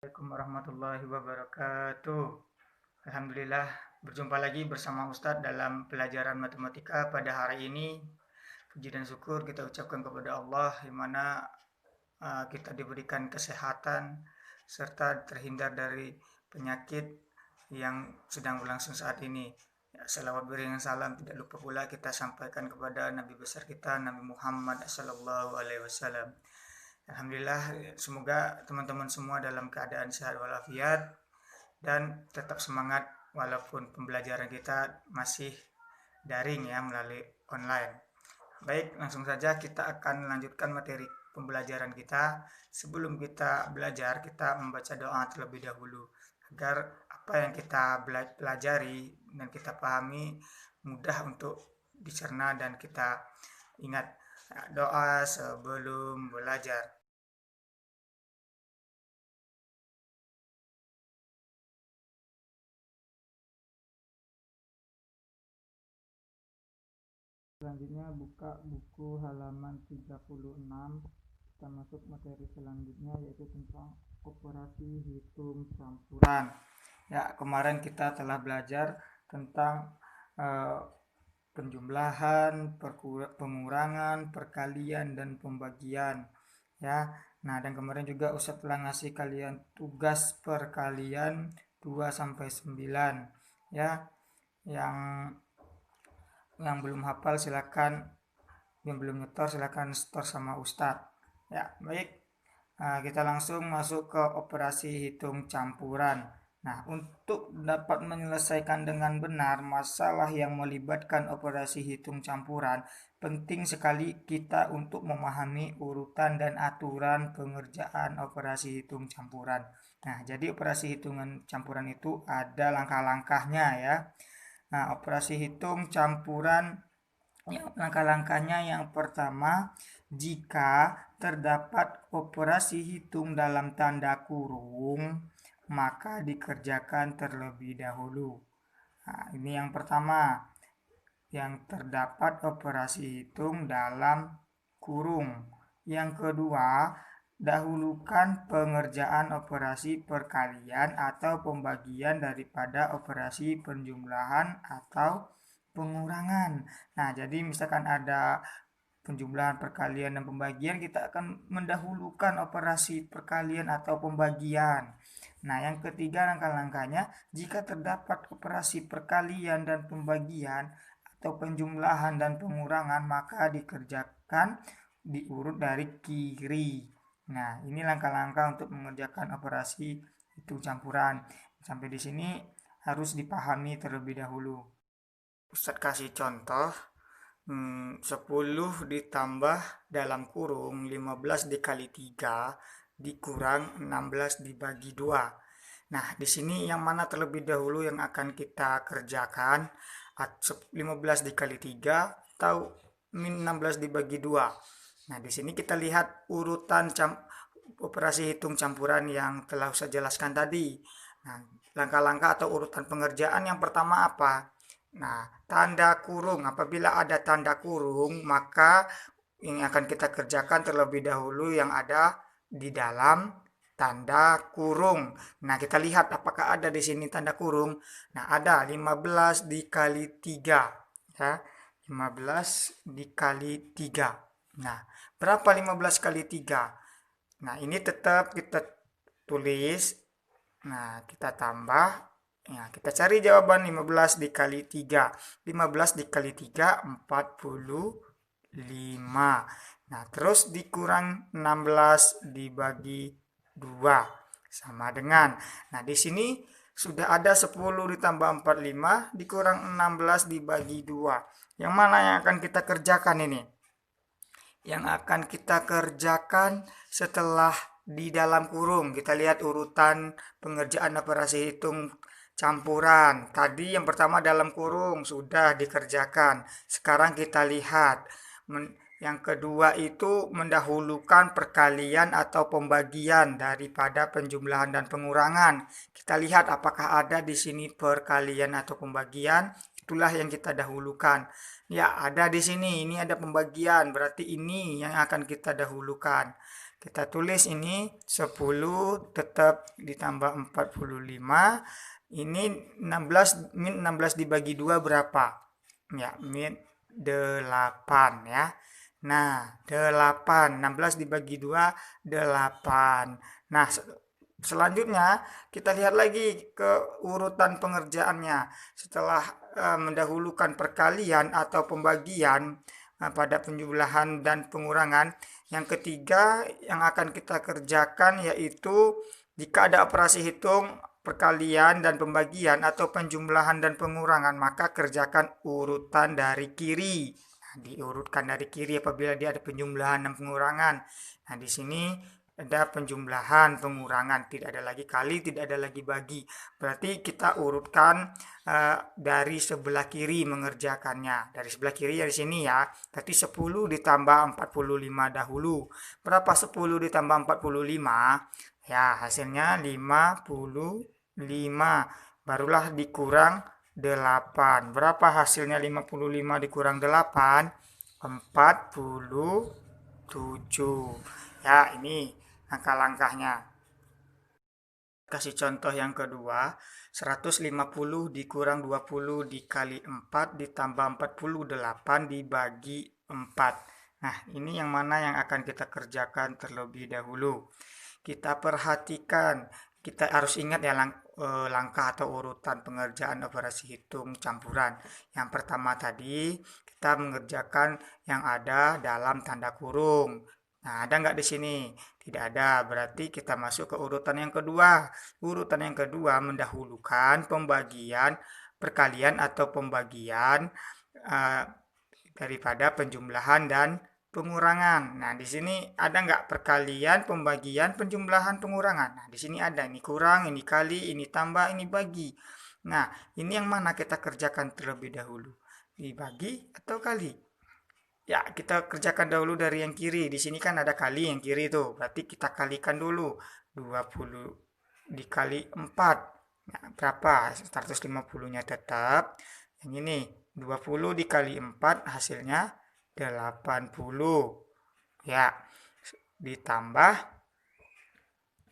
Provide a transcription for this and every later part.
Assalamualaikum warahmatullahi wabarakatuh. Alhamdulillah berjumpa lagi bersama Ustadz dalam pelajaran matematika pada hari ini. Puji dan syukur kita ucapkan kepada Allah di mana kita diberikan kesehatan serta terhindar dari penyakit yang sedang berlangsung saat ini. Ya, selawat beriring salam tidak lupa pula kita sampaikan kepada Nabi besar kita Nabi Muhammad SAW. Alhamdulillah, semoga teman-teman semua dalam keadaan sehat walafiat dan tetap semangat walaupun pembelajaran kita masih daring ya melalui online. Baik, langsung saja kita akan melanjutkan materi pembelajaran kita. Sebelum kita belajar, kita membaca doa terlebih dahulu agar apa yang kita pelajari dan kita pahami mudah untuk dicerna dan kita ingat. Doa sebelum belajar. Selanjutnya buka buku halaman 36. Kita masuk materi selanjutnya yaitu tentang operasi hitung campuran. Ya, kemarin kita telah belajar tentang penjumlahan, pengurangan, perkalian dan pembagian. Ya. Nah, dan kemarin juga Ustadz telah ngasih kalian tugas perkalian 2 sampai 9. Ya. Yang belum hafal silakan, yang belum nyetor silakan setor sama Ustadz. Ya, baik. Kita langsung masuk ke operasi hitung campuran. Nah, untuk dapat menyelesaikan dengan benar masalah yang melibatkan operasi hitung campuran, penting sekali kita untuk memahami urutan dan aturan pengerjaan operasi hitung campuran. Nah, jadi operasi hitungan campuran itu ada langkah-langkahnya ya. Nah, operasi hitung campuran langkah-langkahnya yang pertama, jika terdapat operasi hitung dalam tanda kurung, maka dikerjakan terlebih dahulu. Nah, ini yang pertama, yang terdapat operasi hitung dalam kurung. Yang kedua, dahulukan pengerjaan operasi perkalian atau pembagian daripada operasi penjumlahan atau pengurangan. Nah, jadi misalkan ada penjumlahan, perkalian, dan pembagian, kita akan mendahulukan operasi perkalian atau pembagian. Nah, yang ketiga langkah-langkahnya, jika terdapat operasi perkalian dan pembagian atau penjumlahan dan pengurangan, maka dikerjakan diurut dari kiri. Nah, ini langkah-langkah untuk mengerjakan operasi hitung campuran. Sampai di sini harus dipahami terlebih dahulu. Ustadz kasih contoh 10 ditambah dalam kurung 15 dikali 3 dikurang 16 dibagi 2. Nah, di sini yang mana terlebih dahulu yang akan kita kerjakan? 15 dikali 3 atau 16 dibagi 2. Nah, di sini kita lihat urutan operasi hitung campuran yang telah saya jelaskan tadi. Nah, langkah-langkah atau urutan pengerjaan yang pertama apa? Nah, tanda kurung. Apabila ada tanda kurung, maka yang akan kita kerjakan terlebih dahulu yang ada di dalam tanda kurung. Nah, kita lihat apakah ada di sini tanda kurung. Nah, ada 15 dikali 3. Ya, 15 dikali 3. Nah, berapa 15 kali 3? Nah, ini tetap kita tulis. Nah, kita tambah. Ya, kita cari jawaban 15 dikali 3. 15 dikali 3, 45. Nah, terus dikurang 16 dibagi 2. Sama dengan. Nah, di sini sudah ada 10 ditambah 45 dikurang 16 dibagi 2. Yang mana yang akan kita kerjakan ini? Yang akan kita kerjakan setelah di dalam kurung. Kita lihat urutan pengerjaan operasi hitung campuran. Tadi yang pertama dalam kurung sudah dikerjakan. Sekarang kita lihat yang kedua itu mendahulukan perkalian atau pembagian daripada penjumlahan dan pengurangan. Kita lihat apakah ada di sini perkalian atau pembagian. Itulah yang kita dahulukan. Ya, ada di sini. Ini ada pembagian. Berarti ini yang akan kita dahulukan. Kita tulis ini 10 tetap ditambah 45. Ini 16, min 16 dibagi 2 berapa? Ya, min 8 ya. Nah, 8, 16 dibagi 2, 8. Nah, selanjutnya kita lihat lagi ke urutan pengerjaannya. Setelah mendahulukan perkalian atau pembagian pada penjumlahan dan pengurangan, yang ketiga yang akan kita kerjakan yaitu jika ada operasi hitung perkalian dan pembagian atau penjumlahan dan pengurangan, maka kerjakan urutan dari kiri. Nah, diurutkan dari kiri apabila dia ada penjumlahan dan pengurangan. Nah, di sini ada penjumlahan, pengurangan, tidak ada lagi kali, tidak ada lagi bagi. Berarti kita urutkan dari sebelah kiri mengerjakannya. Dari sebelah kiri dari sini ya. Berarti 10 ditambah 45 dahulu. Berapa 10 ditambah 45? Ya, hasilnya 55. Barulah dikurang 8. Berapa hasilnya 55 dikurang 8? 47. Ya, ini langkah-langkahnya. Kasih contoh yang kedua, 150 dikurang 20 dikali 4 ditambah 48 dibagi 4. Nah, ini yang mana yang akan kita kerjakan terlebih dahulu. Kita perhatikan, kita harus ingat ya langkah atau urutan pengerjaan operasi hitung campuran. Yang pertama tadi, kita mengerjakan yang ada dalam tanda kurung. Nah, ada nggak di sini? Tidak ada, berarti kita masuk ke urutan yang kedua. Urutan yang kedua mendahulukan pembagian perkalian atau pembagian uh, daripada penjumlahan dan pengurangan. Nah, di sini ada nggak perkalian, pembagian, penjumlahan, pengurangan? Nah, di sini ada, ini kurang, ini kali, ini tambah, ini bagi. Nah, ini yang mana kita kerjakan terlebih dahulu? Dibagi atau kali? Ya, kita kerjakan dahulu dari yang kiri. Di sini kan ada kali yang kiri tuh. Berarti kita kalikan dulu. 20 dikali 4. Nah, berapa? 150-nya tetap. Yang ini 20 dikali 4 hasilnya 80. Ya, ditambah.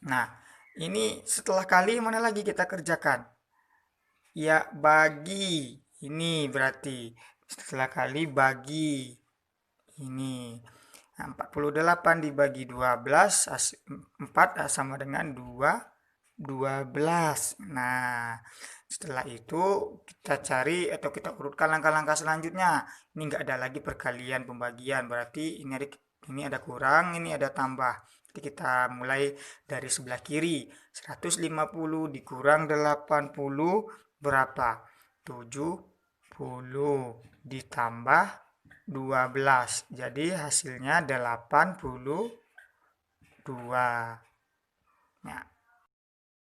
Nah, ini setelah kali mana lagi kita kerjakan? Ya, bagi. Ini berarti setelah kali bagi. Ini. Nah, 48 dibagi 12, 4 sama dengan 12. Nah, setelah itu kita cari atau kita urutkan langkah-langkah selanjutnya. Ini enggak ada lagi perkalian pembagian, berarti ini ada kurang, ini ada tambah. Jadi kita mulai dari sebelah kiri. 150 dikurang 80 berapa? 70 ditambah 12. Jadi hasilnya 82. Nah,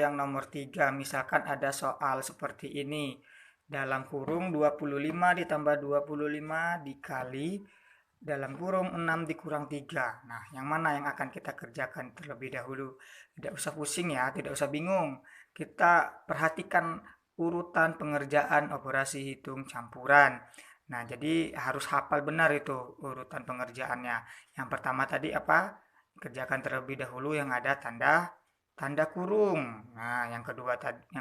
yang nomor 3, misalkan ada soal seperti ini. Dalam kurung 25 ditambah 25 dikali dalam kurung 6 dikurang 3. Nah, yang mana yang akan kita kerjakan terlebih dahulu? Tidak usah pusing ya, tidak usah bingung. Kita perhatikan urutan pengerjaan operasi hitung campuran. Nah, jadi harus hafal benar itu urutan pengerjaannya. Yang pertama tadi apa? Kerjakan terlebih dahulu yang ada tanda kurung. Nah, yang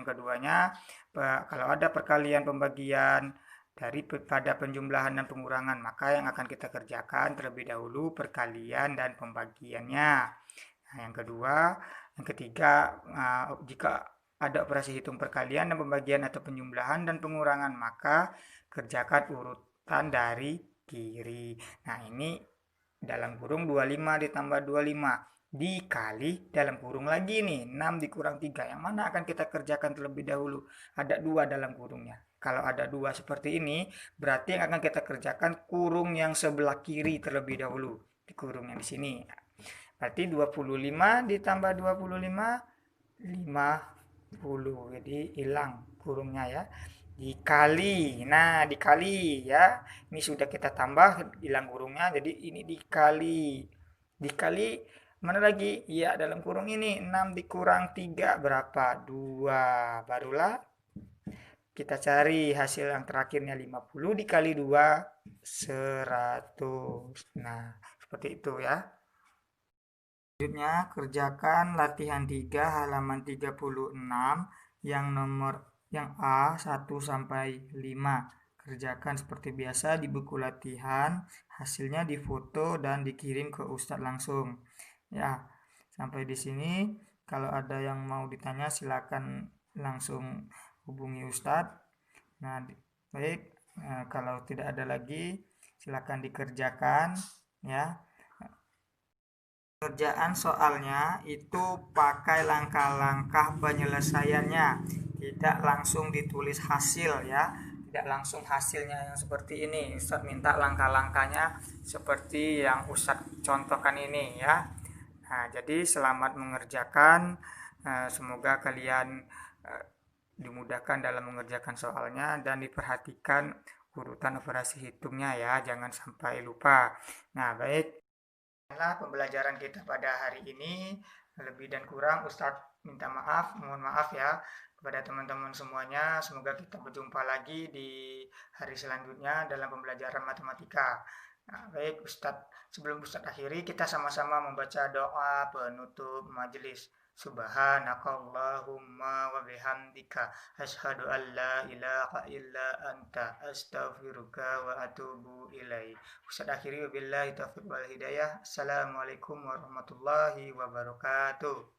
keduanya kalau ada perkalian pembagian pada penjumlahan dan pengurangan, maka yang akan kita kerjakan terlebih dahulu perkalian dan pembagiannya. Nah, yang ketiga, jika ada operasi hitung perkalian dan pembagian atau penjumlahan dan pengurangan, maka kerjakan urutan dari kiri. Nah, ini dalam kurung 25 ditambah 25 dikali dalam kurung lagi nih 6 dikurang 3. Yang mana akan kita kerjakan terlebih dahulu? Ada 2 dalam kurungnya. Kalau ada 2 seperti ini, berarti yang akan kita kerjakan kurung yang sebelah kiri terlebih dahulu. Di kurung yang di sini. Berarti 25 ditambah 25, 50. Jadi hilang kurungnya ya. Dikali. Nah, dikali ya. Ini sudah kita tambah hilang kurungnya. Jadi ini dikali. Dikali mana lagi? Ya, dalam kurung ini 6 dikurang 3 berapa? 2. Barulah kita cari hasil yang terakhirnya 50 dikali 2, 100. Nah, seperti itu ya. Selanjutnya, kerjakan latihan 3 halaman 36 yang A 1 sampai 5. Kerjakan seperti biasa di buku latihan, hasilnya difoto dan dikirim ke Ustadz langsung. Ya, sampai di sini kalau ada yang mau ditanya silakan langsung hubungi Ustadz. Nah, baik, kalau tidak ada lagi silakan dikerjakan ya. Kerjaan soalnya itu pakai langkah-langkah penyelesaiannya, tidak langsung ditulis hasil ya, tidak langsung hasilnya yang seperti ini. Ustadz minta langkah-langkahnya seperti yang Ustadz contohkan ini ya. Nah, jadi selamat mengerjakan. Semoga kalian dimudahkan dalam mengerjakan soalnya dan diperhatikan urutan operasi hitungnya ya, jangan sampai lupa. Nah, baik. Inilah pembelajaran kita pada hari ini. Lebih dan kurang Ustadz minta maaf, mohon maaf ya kepada teman-teman semuanya. Semoga kita berjumpa lagi di hari selanjutnya dalam pembelajaran matematika. Nah, baik Ustadz, sebelum Ustadz akhiri kita sama-sama membaca doa penutup majelis. Subhanakallahumma wa bihamdika asyhadu an la ilaha illa anta astaghfiruka wa atubu ilaik. Ustaz akhiri wabillahi taufiq wal hidayah. Assalamualaikum warahmatullahi wabarakatuh.